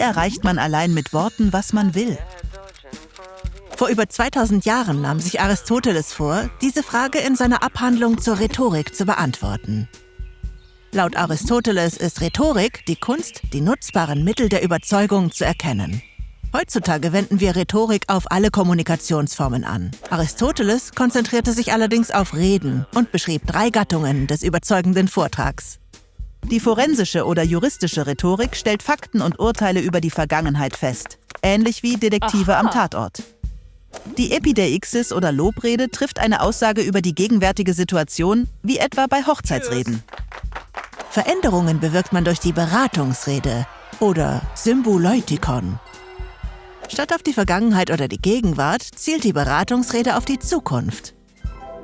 erreicht man allein mit Worten, was man will? Vor über 2000 Jahren nahm sich Aristoteles vor, diese Frage in seiner Abhandlung zur Rhetorik zu beantworten. Laut Aristoteles ist Rhetorik die Kunst, die nutzbaren Mittel der Überzeugung zu erkennen. Heutzutage wenden wir Rhetorik auf alle Kommunikationsformen an. Aristoteles konzentrierte sich allerdings auf Reden und beschrieb 3 Gattungen des überzeugenden Vortrags. Die forensische oder juristische Rhetorik stellt Fakten und Urteile über die Vergangenheit fest, ähnlich wie Detektive am Tatort. Die Epideixis oder Lobrede trifft eine Aussage über die gegenwärtige Situation, wie etwa bei Hochzeitsreden. Veränderungen bewirkt man durch die Beratungsrede oder Symboleutikon. Statt auf die Vergangenheit oder die Gegenwart zielt die Beratungsrede auf die Zukunft.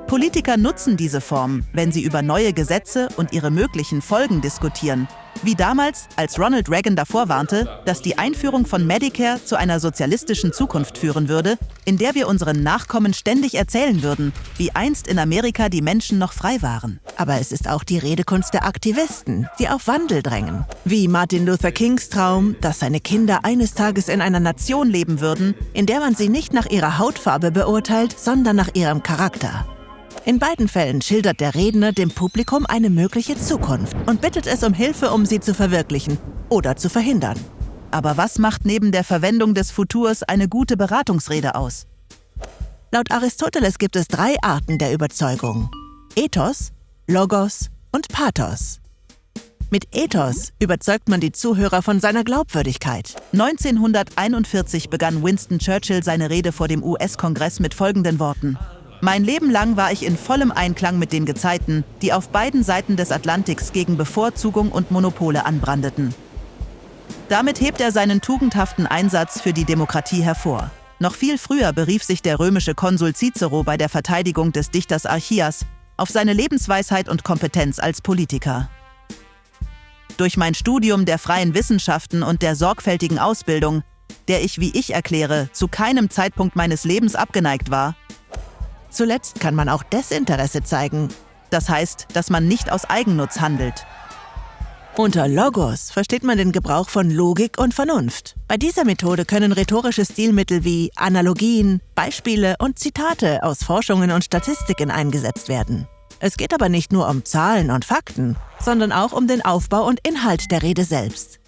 Politiker nutzen diese Form, wenn sie über neue Gesetze und ihre möglichen Folgen diskutieren. Wie damals, als Ronald Reagan davor warnte, dass die Einführung von Medicare zu einer sozialistischen Zukunft führen würde, in der wir unseren Nachkommen ständig erzählen würden, wie einst in Amerika die Menschen noch frei waren. Aber es ist auch die Redekunst der Aktivisten, die auf Wandel drängen. Wie Martin Luther Kings Traum, dass seine Kinder eines Tages in einer Nation leben würden, in der man sie nicht nach ihrer Hautfarbe beurteilt, sondern nach ihrem Charakter. In beiden Fällen schildert der Redner dem Publikum eine mögliche Zukunft und bittet es um Hilfe, um sie zu verwirklichen oder zu verhindern. Aber was macht neben der Verwendung des Futurs eine gute Beratungsrede aus? Laut Aristoteles gibt es 3 Arten der Überzeugung: Ethos, Logos und Pathos. Mit Ethos überzeugt man die Zuhörer von seiner Glaubwürdigkeit. 1941 begann Winston Churchill seine Rede vor dem US-Kongress mit folgenden Worten: Mein Leben lang war ich in vollem Einklang mit den Gezeiten, die auf beiden Seiten des Atlantiks gegen Bevorzugung und Monopole anbrandeten. Damit hebt er seinen tugendhaften Einsatz für die Demokratie hervor. Noch viel früher berief sich der römische Konsul Cicero bei der Verteidigung des Dichters Archias auf seine Lebensweisheit und Kompetenz als Politiker. Durch mein Studium der freien Wissenschaften und der sorgfältigen Ausbildung, der ich, wie ich erkläre, zu keinem Zeitpunkt meines Lebens abgeneigt war. Zuletzt kann man auch Desinteresse zeigen. Das heißt, dass man nicht aus Eigennutz handelt. Unter Logos versteht man den Gebrauch von Logik und Vernunft. Bei dieser Methode können rhetorische Stilmittel wie Analogien, Beispiele und Zitate aus Forschungen und Statistiken eingesetzt werden. Es geht aber nicht nur um Zahlen und Fakten, sondern auch um den Aufbau und Inhalt der Rede selbst.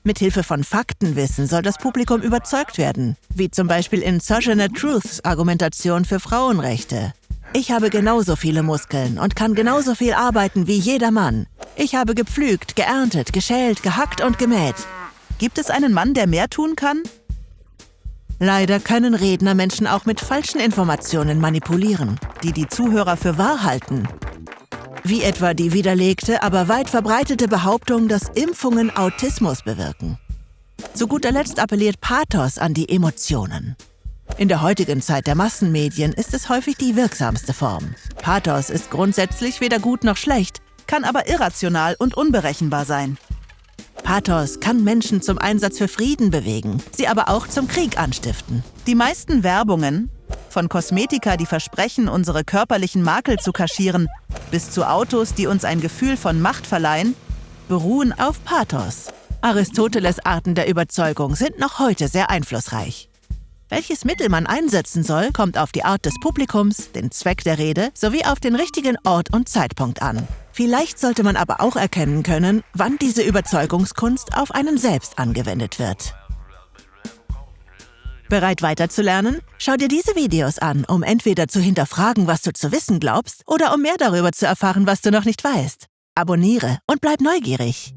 Mithilfe von Faktenwissen soll das Publikum überzeugt werden, wie zum Beispiel in Sojourner Truths Argumentation für Frauenrechte. Ich habe genauso viele Muskeln und kann genauso viel arbeiten wie jeder Mann. Ich habe gepflügt, geerntet, geschält, gehackt und gemäht. Gibt es einen Mann, der mehr tun kann? Leider können Redner Menschen auch mit falschen Informationen manipulieren, die die Zuhörer für wahr halten. Wie etwa die widerlegte, aber weit verbreitete Behauptung, dass Impfungen Autismus bewirken. Zu guter Letzt appelliert Pathos an die Emotionen. In der heutigen Zeit der Massenmedien ist es häufig die wirksamste Form. Pathos ist grundsätzlich weder gut noch schlecht, kann aber irrational und unberechenbar sein. Pathos kann Menschen zum Einsatz für Frieden bewegen, sie aber auch zum Krieg anstiften. Die meisten Werbungen, von Kosmetika, die versprechen, unsere körperlichen Makel zu kaschieren, bis zu Autos, die uns ein Gefühl von Macht verleihen, beruhen auf Pathos. Aristoteles' Arten der Überzeugung sind noch heute sehr einflussreich. Welches Mittel man einsetzen soll, kommt auf die Art des Publikums, den Zweck der Rede sowie auf den richtigen Ort und Zeitpunkt an. Vielleicht sollte man aber auch erkennen können, wann diese Überzeugungskunst auf einen selbst angewendet wird. Bereit weiterzulernen? Schau dir diese Videos an, um entweder zu hinterfragen, was du zu wissen glaubst, oder um mehr darüber zu erfahren, was du noch nicht weißt. Abonniere und bleib neugierig.